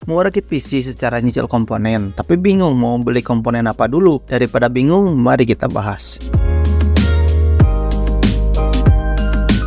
Mau rakit PC secara nyicil komponen, tapi bingung mau beli komponen apa dulu? Daripada bingung, mari kita bahas.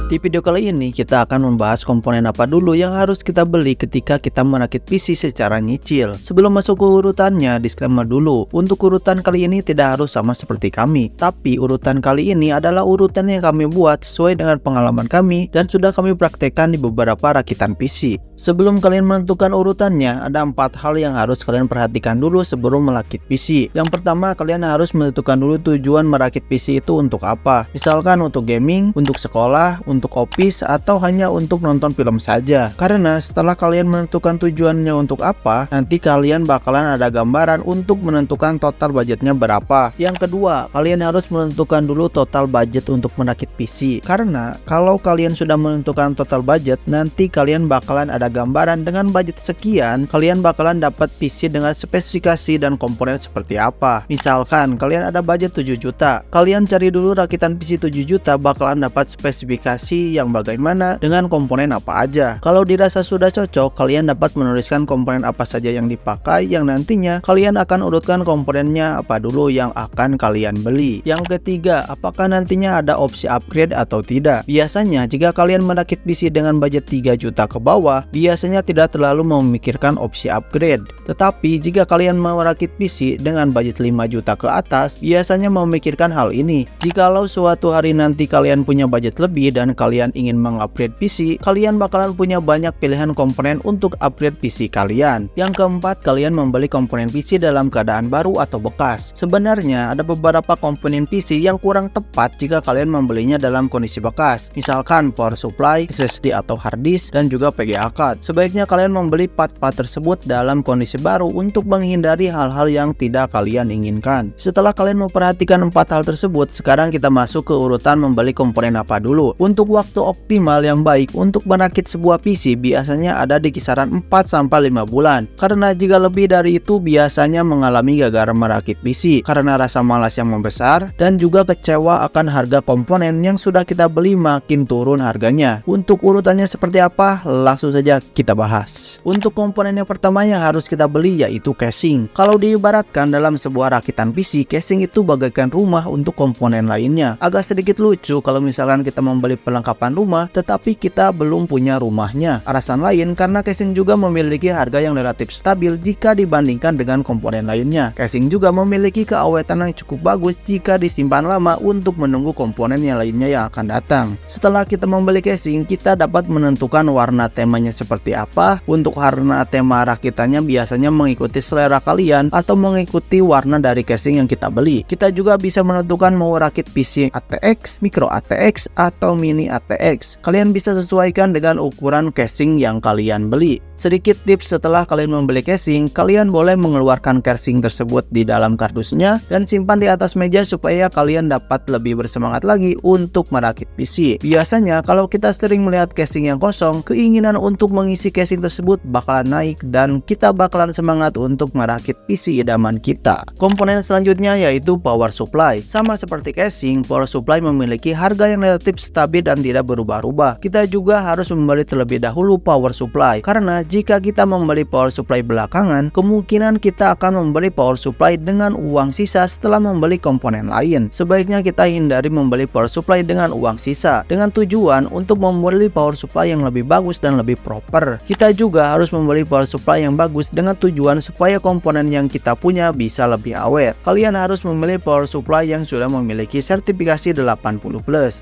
Di video kali ini kita akan membahas komponen apa dulu yang harus kita beli ketika kita merakit PC secara nyicil. Sebelum masuk ke urutannya, disclaimer dulu. Untuk urutan kali ini tidak harus sama seperti kami, tapi urutan kali ini adalah urutan yang kami buat sesuai dengan pengalaman kami dan sudah kami praktekkan di beberapa rakitan PC. Sebelum kalian menentukan urutannya, ada 4 hal yang harus kalian perhatikan dulu sebelum merakit PC. Yang pertama, kalian harus menentukan dulu tujuan merakit PC itu untuk apa. Misalkan untuk gaming, untuk sekolah, untuk office, atau hanya untuk nonton film saja. Karena setelah kalian menentukan tujuannya untuk apa, nanti kalian bakalan ada gambaran untuk menentukan total budgetnya berapa. Yang kedua, kalian harus menentukan dulu total budget untuk merakit PC. Karena kalau kalian sudah menentukan total budget, nanti kalian bakalan ada gambaran dengan budget sekian, kalian bakalan dapat PC dengan spesifikasi dan komponen seperti apa. Misalkan kalian ada budget 7 juta, kalian cari dulu rakitan PC 7 juta bakalan dapat spesifikasi yang bagaimana dengan komponen apa aja. Kalau dirasa sudah cocok, kalian dapat menuliskan komponen apa saja yang dipakai, yang nantinya kalian akan urutkan komponennya apa dulu yang akan kalian beli. Yang ketiga, apakah nantinya ada opsi upgrade atau tidak. Biasanya jika kalian merakit PC dengan budget 3 juta ke bawah, biasanya tidak terlalu memikirkan opsi upgrade. Tetapi jika kalian mau merakit PC dengan budget 5 juta ke atas, biasanya memikirkan hal ini. Jikalau suatu hari nanti kalian punya budget lebih dan kalian ingin mengupgrade PC, kalian bakalan punya banyak pilihan komponen untuk upgrade PC kalian. Yang keempat, kalian membeli komponen PC dalam keadaan baru atau bekas. Sebenarnya ada beberapa komponen PC yang kurang tepat jika kalian membelinya dalam kondisi bekas. Misalkan power supply, SSD atau hard disk, dan juga VGA card. Sebaiknya kalian membeli part-part tersebut dalam kondisi baru untuk menghindari hal-hal yang tidak kalian inginkan. Setelah kalian memperhatikan 4 hal tersebut, sekarang kita masuk ke urutan membeli komponen apa dulu. Untuk waktu optimal yang baik untuk merakit sebuah PC biasanya ada di kisaran 4-5 bulan. Karena jika lebih dari itu biasanya mengalami gagal merakit PC karena rasa malas yang membesar dan juga kecewa akan harga komponen yang sudah kita beli makin turun harganya. Untuk urutannya seperti apa? Langsung saja kita bahas. Untuk komponen yang pertama yang harus kita beli yaitu casing. Kalau diibaratkan dalam sebuah rakitan PC, casing itu bagaikan rumah untuk komponen lainnya. Agak sedikit lucu kalau misalkan kita membeli perlengkapan rumah tetapi kita belum punya rumahnya. Alasan lain karena casing juga memiliki harga yang relatif stabil jika dibandingkan dengan komponen lainnya. Casing juga memiliki keawetan yang cukup bagus jika disimpan lama untuk menunggu komponen yang lainnya yang akan datang. Setelah kita membeli casing, kita dapat menentukan warna temanya seperti apa. Untuk warna tema rakitannya biasanya mengikuti selera kalian atau mengikuti warna dari casing yang kita beli. Kita juga bisa menentukan mau rakit PC ATX, micro ATX, atau mini ATX. Kalian bisa sesuaikan dengan ukuran casing yang kalian beli. Sedikit tips setelah kalian membeli casing, kalian boleh mengeluarkan casing tersebut di dalam kardusnya dan simpan di atas meja supaya kalian dapat lebih bersemangat lagi untuk merakit PC. Biasanya kalau kita sering melihat casing yang kosong, keinginan untuk mengisi casing tersebut bakalan naik dan kita bakalan semangat untuk merakit PC idaman kita. Komponen selanjutnya yaitu power supply. Sama seperti casing, power supply memiliki harga yang relatif stabil dan tidak berubah-ubah. Kita juga harus membeli terlebih dahulu power supply karena jika kita membeli power supply belakangan, kemungkinan kita akan membeli power supply dengan uang sisa setelah membeli komponen lain. Sebaiknya kita hindari membeli power supply dengan uang sisa dengan tujuan untuk membeli power supply yang lebih bagus dan lebih proper. Kita juga harus membeli power supply yang bagus dengan tujuan supaya komponen yang kita punya bisa lebih awet. Kalian harus memilih power supply yang sudah memiliki sertifikasi 80+.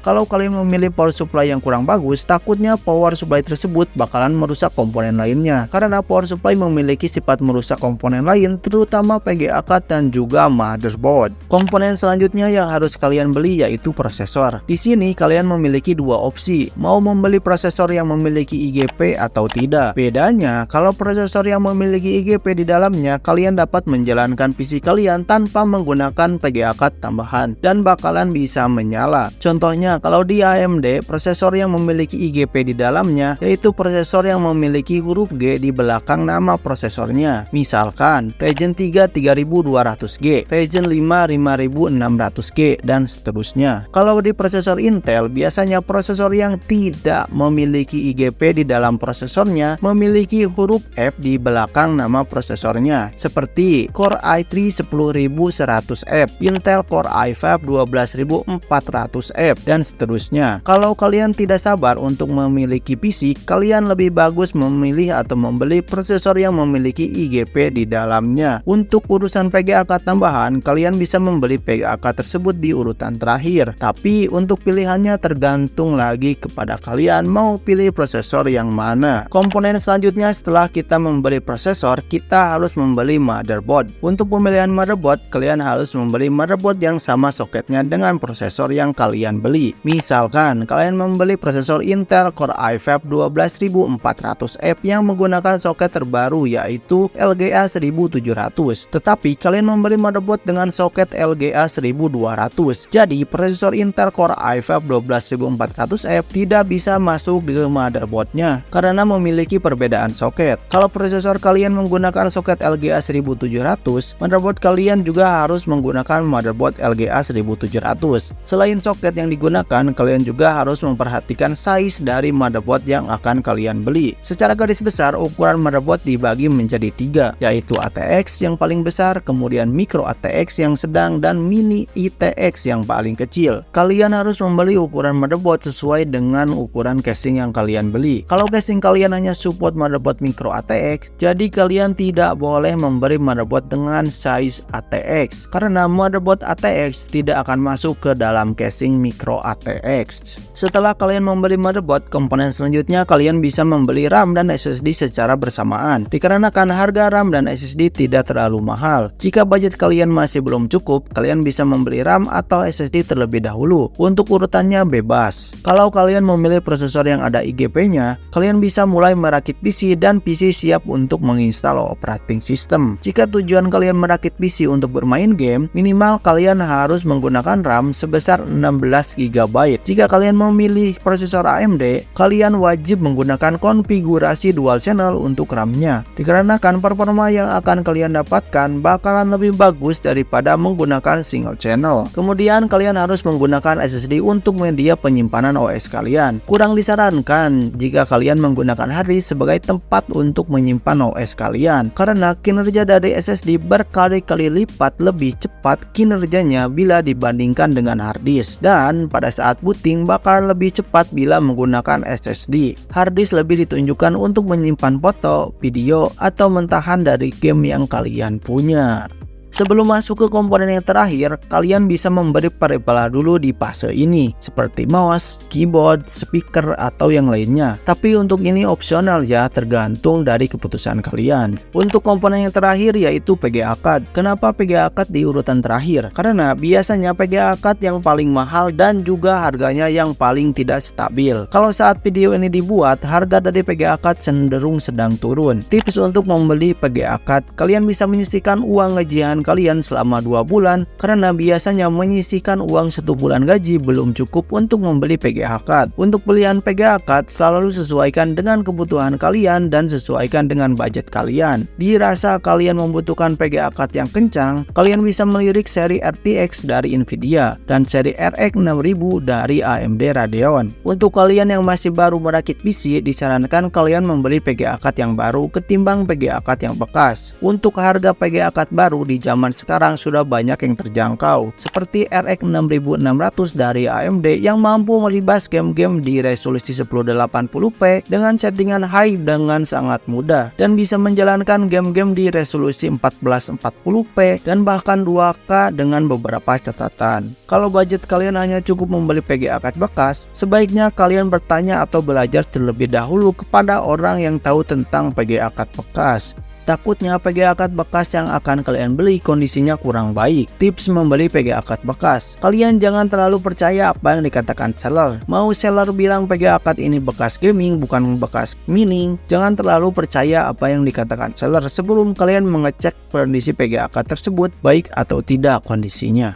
Kalau kalian memilih power supply yang kurang bagus, takutnya power supply tersebut bakalan merusak komponen lainnya. Karena power supply memiliki sifat merusak komponen lain, terutama VGA card dan juga motherboard. Komponen selanjutnya yang harus kalian beli yaitu prosesor. Di sini kalian memiliki dua opsi, mau membeli prosesor yang memiliki IGP atau tidak. Bedanya, kalau prosesor yang memiliki IGP di dalamnya, kalian dapat menjalankan PC kalian tanpa menggunakan VGA card tambahan dan bakalan bisa menyala. Contohnya, kalau di AMD, prosesor yang memiliki IGP di dalamnya yaitu prosesor yang memiliki huruf G di belakang nama prosesornya. Misalkan Ryzen 3 3200G, Ryzen 5 5600G, dan seterusnya. Kalau di prosesor Intel, biasanya prosesor yang tidak memiliki IGP di dalam prosesor prosesornya memiliki huruf F di belakang nama prosesornya, seperti Core i3 10100F, Intel Core i5 12400F, dan seterusnya. Kalau kalian tidak sabar untuk memiliki PC, kalian lebih bagus memilih atau membeli prosesor yang memiliki IGP di dalamnya. Untuk urusan VGA card tambahan, kalian bisa membeli VGA card tersebut di urutan terakhir, tapi untuk pilihannya tergantung lagi kepada kalian mau pilih prosesor yang mana. Komponen selanjutnya setelah kita membeli prosesor, kita harus membeli motherboard. Untuk pemilihan motherboard, kalian harus membeli motherboard yang sama soketnya dengan prosesor yang kalian beli. Misalkan kalian membeli prosesor Intel Core i5 12400F yang menggunakan soket terbaru yaitu LGA 1700, tetapi kalian membeli motherboard dengan soket LGA 1200. Jadi prosesor Intel Core i5 12400F tidak bisa masuk di motherboardnya karena memiliki perbedaan soket. Kalau prosesor kalian menggunakan soket LGA 1700, motherboard kalian juga harus menggunakan motherboard LGA 1700. Selain soket yang digunakan, kalian juga harus memperhatikan size dari motherboard yang akan kalian beli. Secara garis besar, ukuran motherboard dibagi menjadi 3, yaitu ATX yang paling besar, kemudian micro ATX yang sedang, dan mini ITX yang paling kecil. Kalian harus membeli ukuran motherboard sesuai dengan ukuran casing yang kalian beli. Kalau casing kalian hanya support motherboard micro ATX, jadi kalian tidak boleh membeli motherboard dengan size ATX karena motherboard ATX tidak akan masuk ke dalam casing micro ATX. Setelah kalian membeli motherboard, komponen selanjutnya kalian bisa membeli RAM dan SSD secara bersamaan dikarenakan harga RAM dan SSD tidak terlalu mahal. Jika budget kalian masih belum cukup, kalian bisa membeli RAM atau SSD terlebih dahulu. Untuk urutannya bebas. Kalau kalian memilih prosesor yang ada IGP-nya, kalian bisa mulai merakit PC dan PC siap untuk menginstal operating system. Jika tujuan kalian merakit PC untuk bermain game, minimal kalian harus menggunakan RAM sebesar 16 GB. Jika kalian memilih prosesor AMD, kalian wajib menggunakan konfigurasi dual channel untuk RAM-nya, dikarenakan performa yang akan kalian dapatkan bakalan lebih bagus daripada menggunakan single channel. Kemudian kalian harus menggunakan SSD untuk media penyimpanan OS kalian. Kurang disarankan jika kalian menggunakan hard disk sebagai tempat untuk menyimpan OS kalian, karena kinerja dari SSD berkali-kali lipat lebih cepat kinerjanya bila dibandingkan dengan hard disk, dan pada saat booting bakalan lebih cepat bila menggunakan SSD. Hard disk lebih ditunjukkan untuk menyimpan foto, video, atau mentahan dari game yang kalian punya. Sebelum masuk ke komponen yang terakhir, kalian bisa memberi peribahasa dulu di fase ini, seperti mouse, keyboard, speaker, atau yang lainnya. Tapi untuk ini opsional ya, tergantung dari keputusan kalian. Untuk komponen yang terakhir yaitu PGA card. Kenapa PGA card di urutan terakhir? Karena biasanya PGA card yang paling mahal dan juga harganya yang paling tidak stabil. Kalau saat video ini dibuat, harga dari PGA card cenderung sedang turun. Tips untuk membeli PGA card, kalian bisa menyisihkan uang gajian kalian selama 2 bulan, karena biasanya menyisihkan uang 1 bulan gaji belum cukup untuk membeli PGA card. Untuk pilihan PGA card selalu sesuaikan dengan kebutuhan kalian dan sesuaikan dengan budget kalian. Dirasa kalian membutuhkan PGA card yang kencang, kalian bisa melirik seri RTX dari Nvidia dan seri RX 6000 dari AMD Radeon. Untuk kalian yang masih baru merakit PC, disarankan kalian membeli PGA card yang baru ketimbang PGA card yang bekas. Untuk harga PGA card baru di zaman sekarang sudah banyak yang terjangkau, seperti RX 6600 dari AMD yang mampu melibas game-game di resolusi 1080p dengan settingan high dengan sangat mudah, dan bisa menjalankan game-game di resolusi 1440p dan bahkan 2K dengan beberapa catatan. Kalau budget kalian hanya cukup membeli PGA card bekas, sebaiknya kalian bertanya atau belajar terlebih dahulu kepada orang yang tahu tentang PGA card bekas. Takutnya PGA card bekas yang akan kalian beli kondisinya kurang baik. Tips membeli PGA card bekas, kalian jangan terlalu percaya apa yang dikatakan seller. Mau seller bilang PGA card ini bekas gaming bukan bekas mining, jangan terlalu percaya apa yang dikatakan seller sebelum kalian mengecek kondisi PGA card tersebut baik atau tidak kondisinya.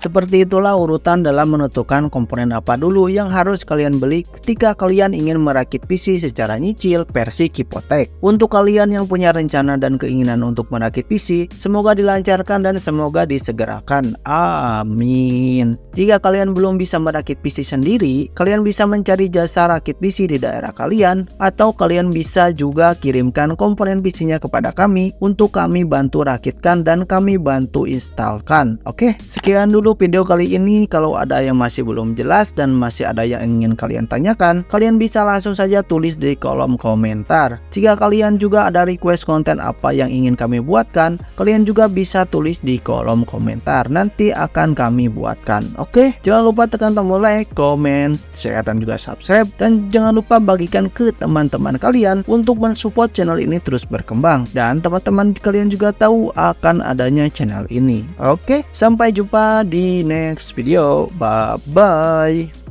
Seperti itulah urutan dalam menentukan komponen apa dulu yang harus kalian beli ketika kalian ingin merakit PC secara nyicil versi Kipotek. Untuk kalian yang punya rencana dan keinginan untuk merakit PC, semoga dilancarkan dan semoga disegerakan. Amin. Jika kalian belum bisa merakit PC sendiri, kalian bisa mencari jasa rakit PC di daerah kalian, atau kalian bisa juga kirimkan komponen PC-nya kepada kami untuk kami bantu rakitkan dan kami bantu instalkan. Oke, sekian dulu video kali ini. Kalau ada yang masih belum jelas dan masih ada yang ingin kalian tanyakan, kalian bisa langsung saja tulis di kolom komentar. Jika kalian juga ada request konten apa yang ingin kami buatkan, kalian juga bisa tulis di kolom komentar. Nanti akan kami buatkan. Oke, jangan lupa tekan tombol like, comment, share, dan juga subscribe. Dan jangan lupa bagikan ke teman-teman kalian untuk mensupport channel ini terus berkembang. Dan teman-teman kalian juga tahu akan adanya channel ini. Oke, sampai jumpa di next video. Bye bye.